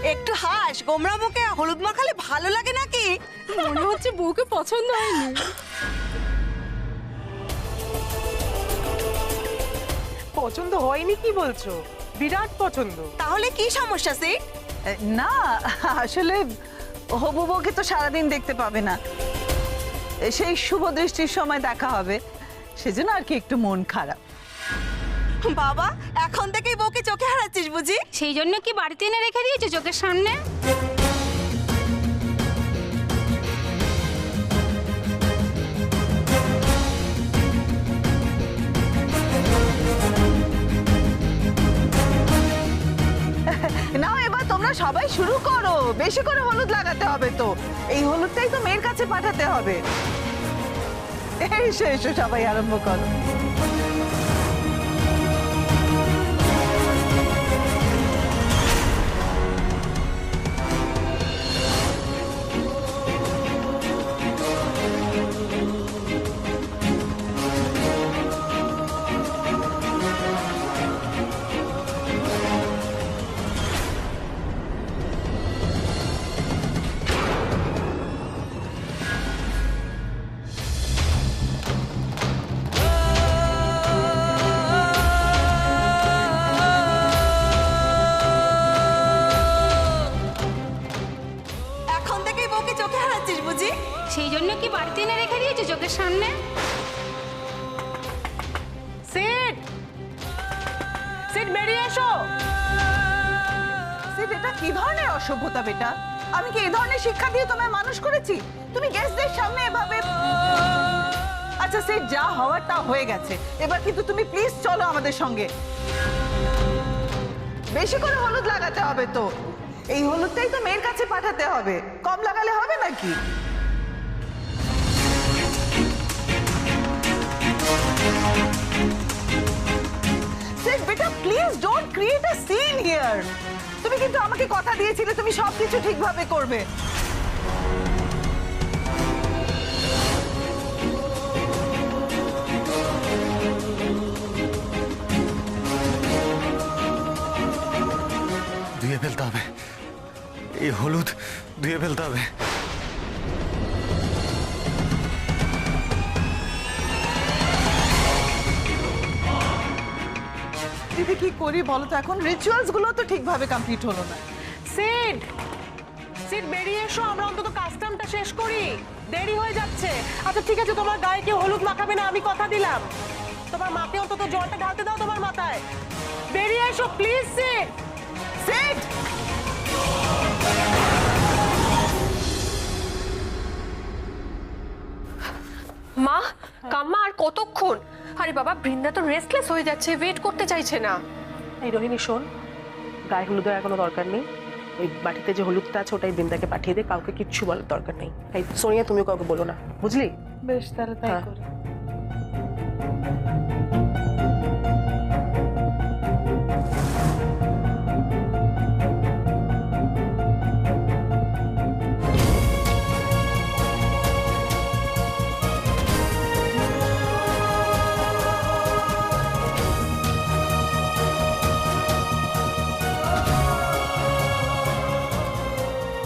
একটু হাস, গোমরা মুখে হলুদ মাখালে ভালো লাগে নাকি? মনে হচ্ছে বউকে পছন্দ হয়নি। পছন্দ হয়নি কি বলছো? বিরাট পছন্দ। তাহলে কি সমস্যা সিট? না আসলে হবু বউকে তো সারাদিন দেখতে পাবে না, সেই শুভ দৃষ্টির সময় দেখা হবে, সেজন্য আর কি একটু মন খারাপ। বাবা, এখন থেকেই বউকে চোখে হারাচ্ছিস বুঝি? সেই জন্য কি বাড়িতে এনে রেখে দিয়েছো চোখের সামনে? নাও এবার তোমরা সবাই শুরু করো, বেশি করে হলুদ লাগাতে হবে তো, এই হলুদটাই তো মেয়ের কাছে পাঠাতে হবে। এসো এসো সবাই আরম্ভ করো। এখন থেকেই বউকে চোখে হারাচ্ছিস বুঝি? সেই জন্য কি বাড়িতে এনে রেখে দিয়েছো চোখের সামনে? সিট সিট বেরিয়ে এসো। সিট, এটা কি ধরনের অসভ্যতা বেটা? আমি কি এই ধরনের শিক্ষা দিয়ে তোমায় মানুষ করেছি? তুমি গেস্টদের সামনে এভাবে। আচ্ছা সিট, যা হওয়ার তা হয়ে গেছে, এবার কিন্তু তুমি প্লিজ চলো আমাদের সঙ্গে। বেশি করে হলুদ লাগাতে হবে তো, এই হলুদটাই তো মেয়ের কাছে পাঠাতে হবে, কম লাগালে হবে নাকি? সিট বেটা, please don't create a scene here. তুমি কিন্তু আমাকে কথা দিয়েছিলে তুমি সবকিছু ঠিকভাবে করবে। ধুয়ে ফেলতে হবে, এই হলুদ ধুয়ে ফেলতে হবে। দিদি কি করি বলো তো, এখন রিচুয়ালস গুলো তো ঠিকভাবে কমপ্লিট হলো না। সিট সিট বেরিয়ে এসো, আমরা অন্তত কাস্টমটা শেষ করি, দেরি হয়ে যাচ্ছে। আচ্ছা ঠিক আছে, তোমার গায়ে কেউ হলুদ মাখাবে না, আমি কথা দিলাম। তোমার মাকে অন্তত জলটা ঢালতে দাও তোমার মাথায়। বেরিয়ে এসো প্লিজ। সিট সিট, মা, কাম্মা আর কতক্ষণ? আরে বাবা, বৃন্দা তো রেস্টলেস হয়ে যাচ্ছে, ওয়েট করতে চাইছে না। এই রোহিণী শোন, গায়ে হলুদের আর কোনো দরকার নেই। ওই বাটিতে যে হলুদটা আছে ওটাই বৃন্দাকে পাঠিয়ে দে, কাউকে কিচ্ছু বলার দরকার নেই। এই সোনিয়া, তুমিও কাউকে বলো না, বুঝলি? বেশ তাহলে তাই হ্যাঁ। করি।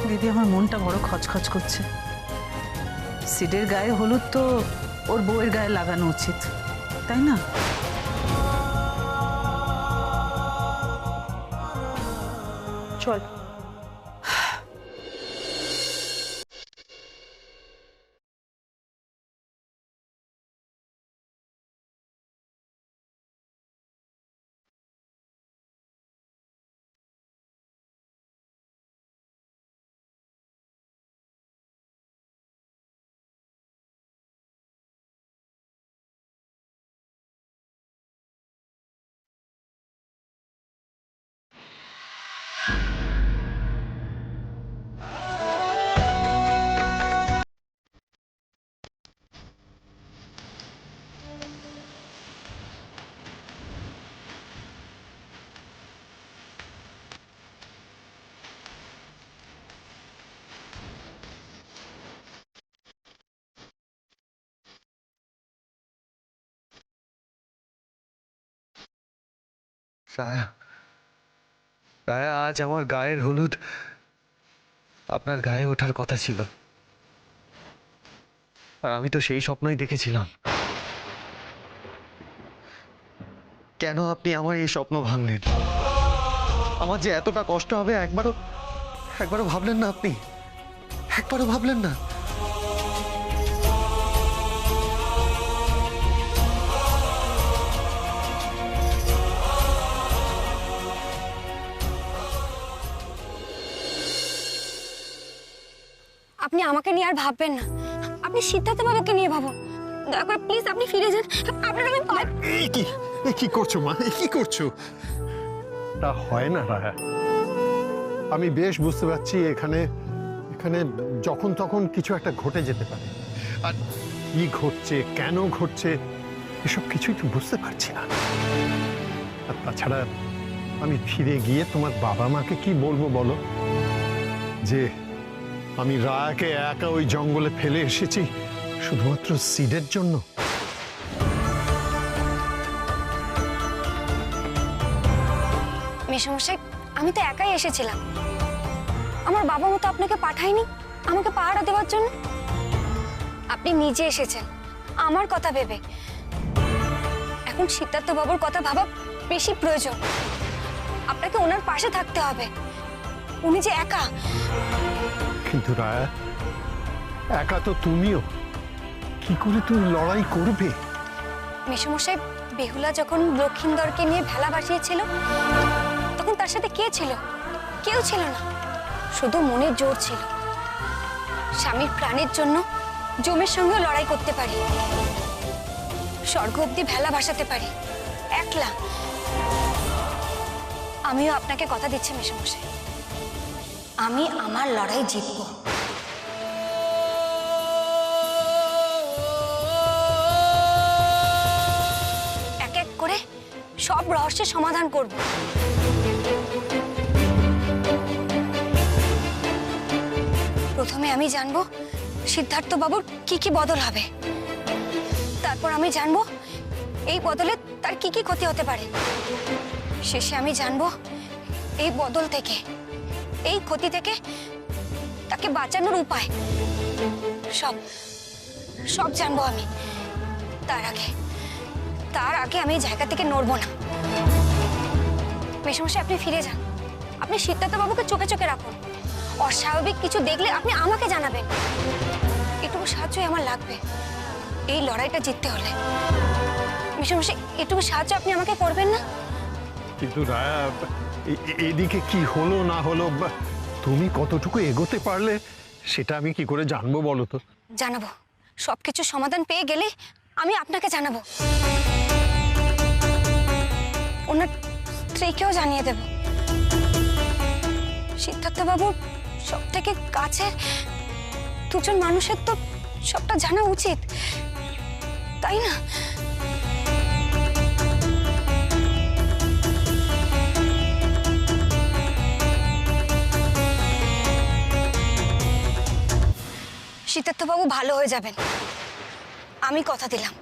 দিদি, আমার মনটা বড় খচখচ করছে। সিডের গায়ে হলুদ তো ওর বউয়ের গায়ে লাগানো উচিত, তাই না? চল। সায়া, রায়া, আজ আমার গায়ের হলুদ আপনার গায়ে ওঠার কথা ছিল, আর আমি তো সেই স্বপ্নই দেখেছিলাম। কেন আপনি আমার এই স্বপ্ন ভাঙলেন? আমার যে এতটা কষ্ট হবে একবারও একবারও ভাবলেন না আপনি? একবারও ভাবলেন না? আপনি আমাকে নিয়ে আর ভাববেন না, আপনি সিদ্ধার্থ বাবুকে নিয়ে ভাবুন। দয়া করে প্লিজ আপনি ফিরে যান, আপনার আমি কি করছো মা, কি করছো? তা হয় না রায়া। আমি বেশ বুঝতে পারছি এখানে এখানে যখন তখন কিছু একটা ঘটে যেতে পারে, আর কি ঘটছে, কেন ঘটছে, এসব কিছুই তো বুঝতে পারছি না। আর তাছাড়া আমি ফিরে গিয়ে তোমার বাবা মাকে কি বলবো বলো, যে আমি রায়াকে একা ওই জঙ্গলে ফেলে এসেছি শুধুমাত্র সিডের জন্য? মেশামশাই, আমি তো একাই এসেছিলাম। আমার বাবা মতো আপনাকে পাঠায়নি আমাকে পাহারা দেওয়ার জন্য। আপনি নিজে এসেছেন আমার কথা ভেবে। এখন সিদ্ধার্থ বাবুর কথা ভাবা বেশি প্রয়োজন। আপনাকে ওনার পাশে থাকতে হবে, উনি যে একা। কিন্তু রায়া, একা তো তুমিও, কি করে তুমি লড়াই করবে? মেশামশাই, বেহুলা যখন লক্ষিন্দরকে নিয়ে ভেলা ভাসিয়েছিল তখন তার সাথে কে ছিল? কেউ ছিল না, শুধু মনের জোর ছিল। স্বামীর প্রাণের জন্য জমের সঙ্গেও লড়াই করতে পারি, স্বর্গ অব্দি ভেলা ভাসাতে পারি একলা। আমিও আপনাকে কথা দিচ্ছি মেশামশাই, আমি আমার লড়াই জিতবো। এক এক করে সব রহস্যের সমাধান করব। প্রথমে আমি জানবো সিদ্ধার্থ বাবুর কি কি বদল হবে, তারপর আমি জানবো এই বদলে তার কি কি ক্ষতি হতে পারে। শেষে আমি জানবো এই বদল থেকে, এই ক্ষতি থেকে তাকে বাঁচানোর উপায়। সব সব জানবো আমি। তার আগে আমি এই জায়গা থেকে নড়বো না। মেশামশাই, আপনি ফিরে যান। আপনি সিদ্ধার্থ বাবুকে চোখে চোখে রাখুন। অস্বাভাবিক কিছু দেখলে আপনি আমাকে জানাবেন। এটুকু সাহায্যই আমার লাগবে এই লড়াইটা জিততে হলে। মেশামশাই, এটুকু সাহায্য আপনি আমাকে করবেন না? কিন্তু রায়া, এদিকে কি হলো না হলো, তুমি কতটুকু এগোতে পারলে সেটা আমি কি করে জানবো বলো তো? জানাবো, সবকিছু সমাধান পেয়ে গেলে আমি আপনাকে জানাবো। ওনার স্ত্রীকেও জানিয়ে দেব। সিদ্ধার্থ বাবু সব থেকে কাছের দুজন মানুষের তো সবটা জানা উচিত, তাই না? সিদ্ধার্থ বাবু ভালো হয়ে যাবেন, আমি কথা দিলাম।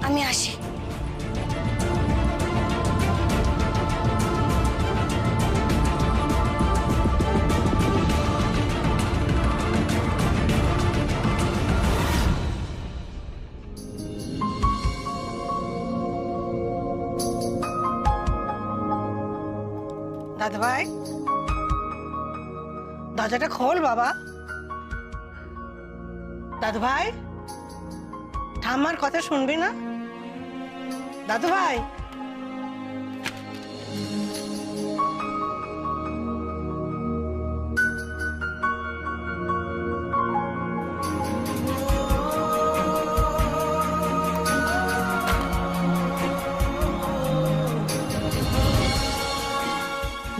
আমি আসি। দাদা ভাই, দরজাটা খোল বাবা। দাদু ভাই, ঠাম্মার কথা শুনবি না? দাদু ভাই,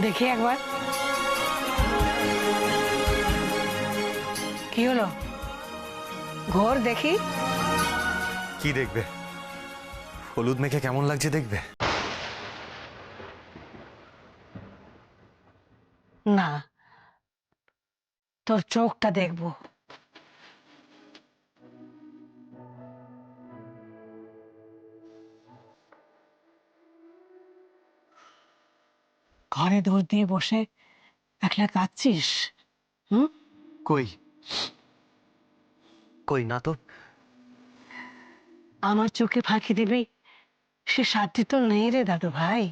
দেখি একবার কি হলো, ঘোর দেখি। কি দেখবে? হলুদ মেখে কেমন লাগছে দেখবে? না, তোর চোখটা দেখবো। ঘরে দৌড় দিয়ে বসে একলা কাঁদছিস? হুম? কই কই না তো। আমার চোখে ফাঁকি দিবি সে সাধ্য তো নেই রে দাদু ভাই।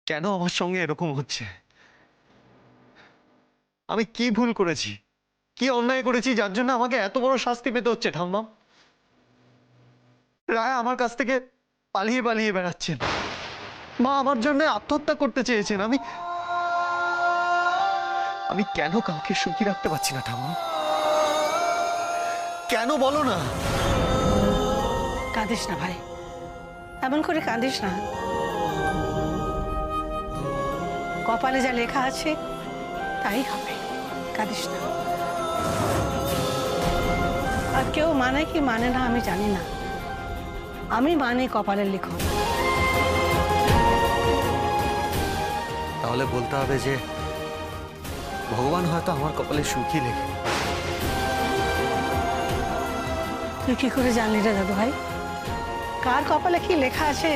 কেন আমার সঙ্গে এরকম হচ্ছে? আমি কি ভুল করেছি, কি অন্যায় করেছি যার জন্য আমাকে এত বড় শাস্তি পেতে হচ্ছে ঠাম্মা? রায় আমার কাছ থেকে পালিয়ে পালিয়ে বেড়াচ্ছেন, মা আমার জন্য আত্মহত্যা করতে চেয়েছেন। আমি আমি কেন কাউকে সুখী রাখতে পারছি না ঠাম্মা? কেন বলো না? কাঁদিস না ভাই, এমন করে কাঁদিস না। কপালে যা লেখা আছে তাই হবে, কাঁদিস না। আর কেউ মানে কি মানে না আমি জানি না, আমি মানি কপালের লিখন। তাহলে বলতে হবে যে ভগবান হয়তো আমার কপালে সুখী লেখে। তুই কি করে জানলি রে দাদু ভাই? কার কপালে কি লেখা আছে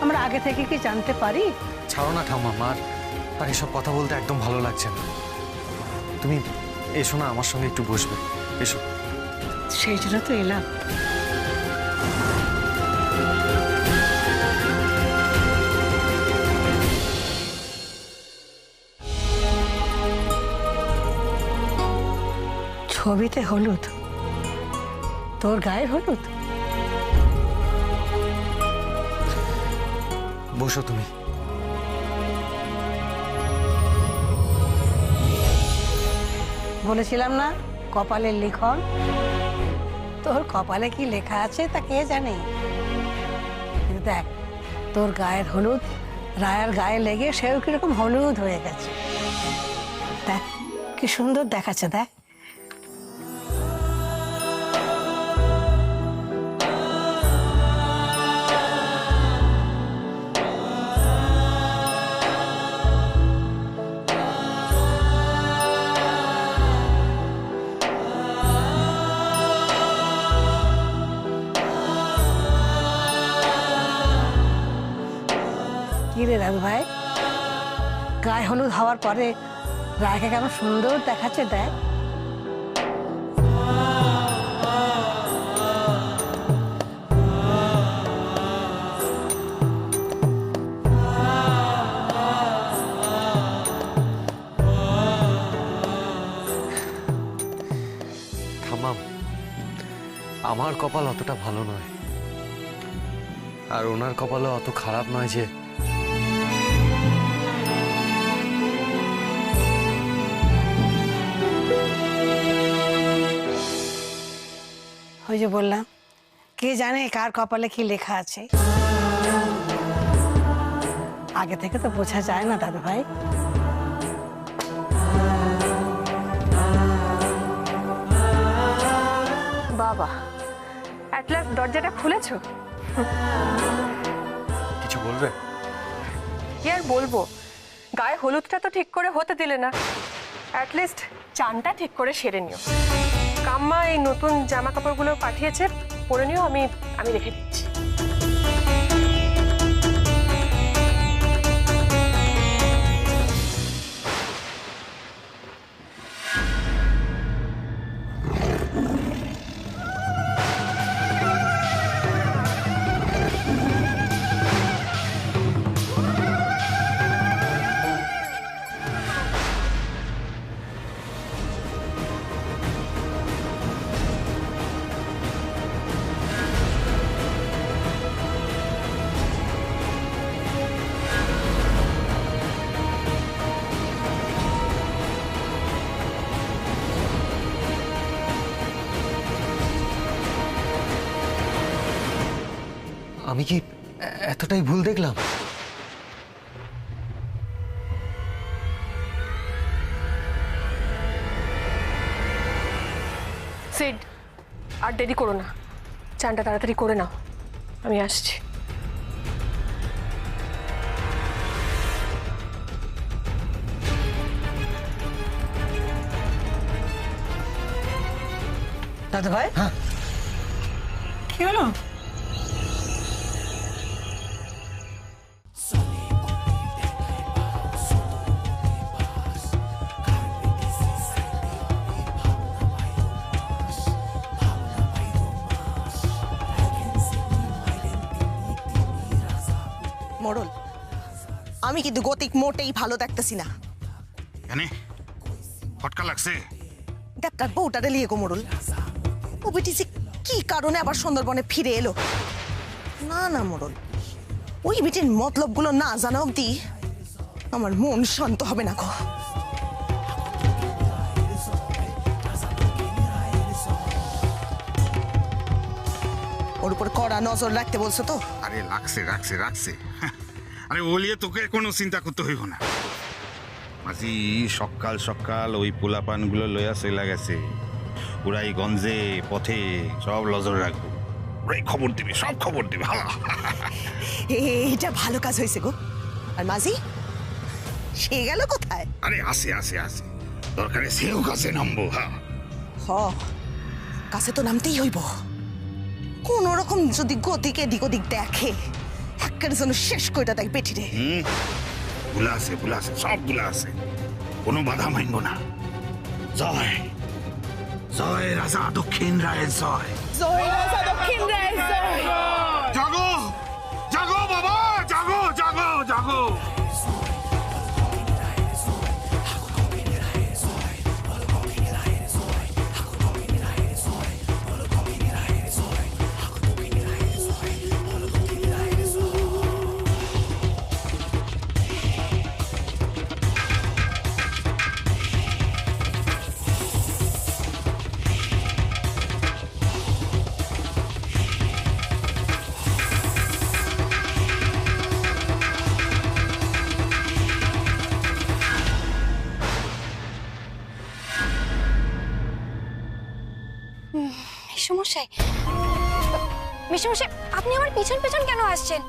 আমরা আগে থেকে কি জানতে পারি? ছাড়ো না ঠাম্মা, মার আর এসব কথা বলতে একদম ভালো লাগছে না। তুমি এসো না, আমার সঙ্গে একটু বসবে, এসো। সেই জন্য তো এলাম। ছবিতে হলুদ, তোর গায়ের হলুদ? বসো তুমি। বলেছিলাম না কপালের লিখন। তোর কপালে কি লেখা আছে তা কে জানে, কিন্তু দেখ তোর গায়ের হলুদ রায়ার গায়ে লেগে সেও কিরকম হলুদ হয়ে গেছে। দেখ কি সুন্দর দেখাচ্ছে, দেখ। কি রে দাদু ভাই, গায়ে হলুদ হওয়ার পরে রায়কে কেমন সুন্দর দেখাচ্ছে, দেখ। থামাম, আমার কপাল অতটা ভালো নয়, আর ওনার কপালও অত খারাপ নয় যে ওই যে বললাম, কে জানে কার কপালে কি লেখা আছে। আগে থেকে তো বোঝা যায় না দাদু ভাই। বাবা, অ্যাট লাস্ট দরজাটা খুলেছো? কিছু বলবে? কি আর বলবো, গায়ে হলুদটা তো ঠিক করে হতে দিলে না, অ্যাটলিস্ট চানটা ঠিক করে সেরে নিও। কাম্মা এই নতুন জামা কাপড়গুলো পাঠিয়েছে, পরে নিও, আমি রেখে দিচ্ছি। আমি কি এতটাই ভুল দেখলাম? সিড, আর দেরি করো না, চানটা তাড়াতাড়ি করে নাও, আমি আসছি। দাদা ভাই কি হলো? মোড়ল, আমি কিন্তু গতিক মোটেই ভালো দেখতেছি না। কেন ফটকা লাগছে? ডাক্তার বউটারে লিয়ে গো মোড়ল, ও বেটি যে কি কারণে আবার সুন্দরবনে ফিরে এলো। না না মোড়ল, ওই বেটির মতলব গুলো না জানা অব্দি আমার মন শান্ত হবে না গো। ওর উপর কড়া নজর রাখতে বলছো তো? আরে রাখছে রাখছে রাখছে। আরে ওলিয়ে তোকে কোনো চিন্তা করতে হইব না। মাঝি সকাল সকাল ওই পোলাপানগুলো লইয়া চলে গেছে। পুরাই গঞ্জে পথে সব নজর রাখবো, ওরাই খবর দিবি, সব খবর দিবি। হালা এইটা ভালো কাজ হয়েছে গো। আর মাঝি সে গেল কোথায়? আরে আসে আসে আসে, দরকারে সেও কাছে নামবো। হ্যাঁ হ, কাছে তো নামতেই হইব। কোন রকম যদি গতিকে এদিক ওদিক দেখে একের জন্য শেষ কইটা দেখ বেটি রে। ভুলা আছে, সব ভুলা আছে, কোনো বাধা মানবো না। জয় জয় রাজা দক্ষিণ রায়ের জয়। জয় রাজা দক্ষিণ রায়ের জয়। জাগো জাগো বাবা, জাগো জাগো জাগো। মিশমশাই, মিশমশাই আপনি আমার পিছন পিছন কেন আসছেন?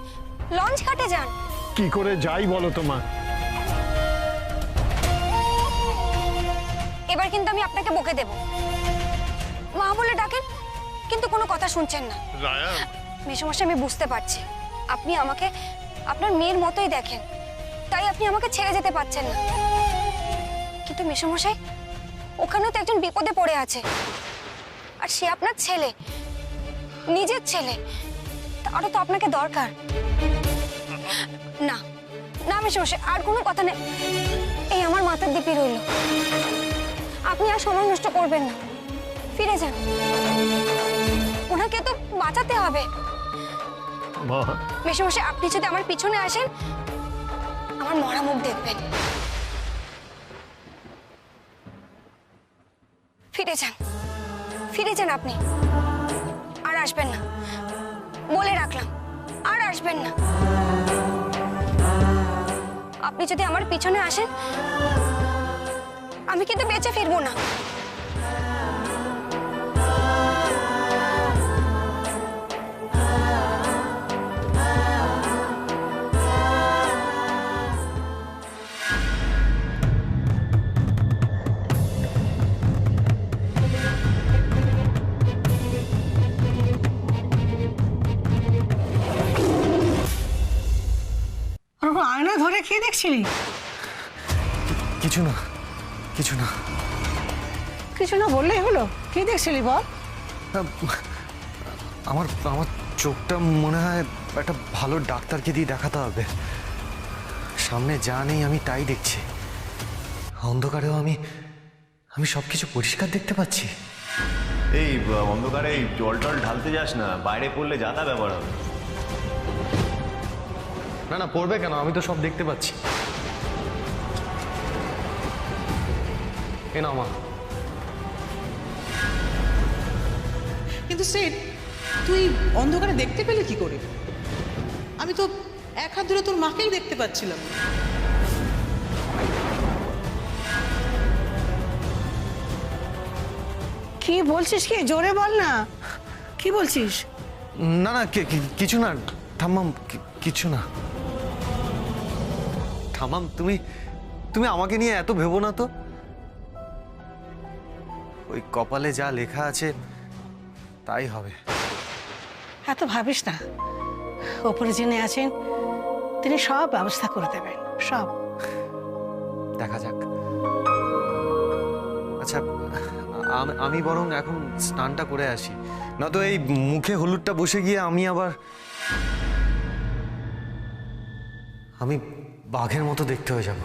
লঞ্চ ঘাটে যান। কি করে যাই বলো তোমার? এবার কিন্তু আমি আপনাকে বকে দেব। মা বলে ডাকেন কিন্তু কোনো কথা শুনছেন না। মিশমশাই আমি বুঝতে পারছি আপনি আমাকে আপনার মেয়ের মতোই দেখেন, তাই আপনি আমাকে ছেড়ে যেতে পারছেন না। কিন্তু মিশমশাই ওখানেও তো একজন বিপদে পড়ে আছে, আর সে আপনার ছেলে, নিজের ছেলে, তারও তো আপনাকে দরকার। না না মিশমশাই আর কোনো কথা নেই, এই আমার মাথার দিপি রইল। আপনি আর সময় নষ্ট করবেন না, ফিরে যান। ওনাকে তো বাঁচাতে হবে। মিশমশাই আপনি যদি আমার পিছনে আসেন আমার মরা মুখ দেখবেন। ফিরে যান, ফিরে যান আপনি, আর আসবেন না, বলে রাখলাম, আর আসবেন না। আপনি যদি আমার পিছনে আসেন আমি কিন্তু বেঁচে ফিরবো না। আয়না ধরে কি দেখছিলি? কিছু না, কিছু না। কিছু না বললেই হলো, কি দেখছিলি বল? আমার আমার চোখটা মনে হয় একটা ভালো ডাক্তারকে দিয়ে দেখাতে হবে। সামনে যা নেই আমি তাই দেখছি, অন্ধকারেও আমি আমি সবকিছু পরিষ্কার দেখতে পাচ্ছি। এই অন্ধকারে জল টল ঢালতে যাস না, বাইরে পড়লে যাতা ব্যাপার হবে। না না পড়বে কেন, আমি তো সব দেখতে পাচ্ছি। এ না মা। কিন্তু সেট তুই অন্ধকারে দেখতে পেলে কি করে? আমি তো এক হাত ধরে তোর মাকেই দেখতে পাচ্ছিলাম। কি বলছিস, কি জোরে বল না, কি বলছিস? না না কিছু না ঠাম্মাম, কিছু না। ঠাম্মাম তুমি তুমি আমাকে নিয়ে এত ভেবো না তো। ওই কপালে যা লেখা আছে তাই হবে। এত ভাবিস না, ওপরে যিনি আছেন তিনি সব ব্যবস্থা করে দেবেন, সব। দেখা যাক। আচ্ছা, আমি বরং এখন স্নানটা করে আসি, নয়তো এই মুখে হলুদটা বসে গিয়ে আমি বাঘের মতো দেখতে হয়ে যাব।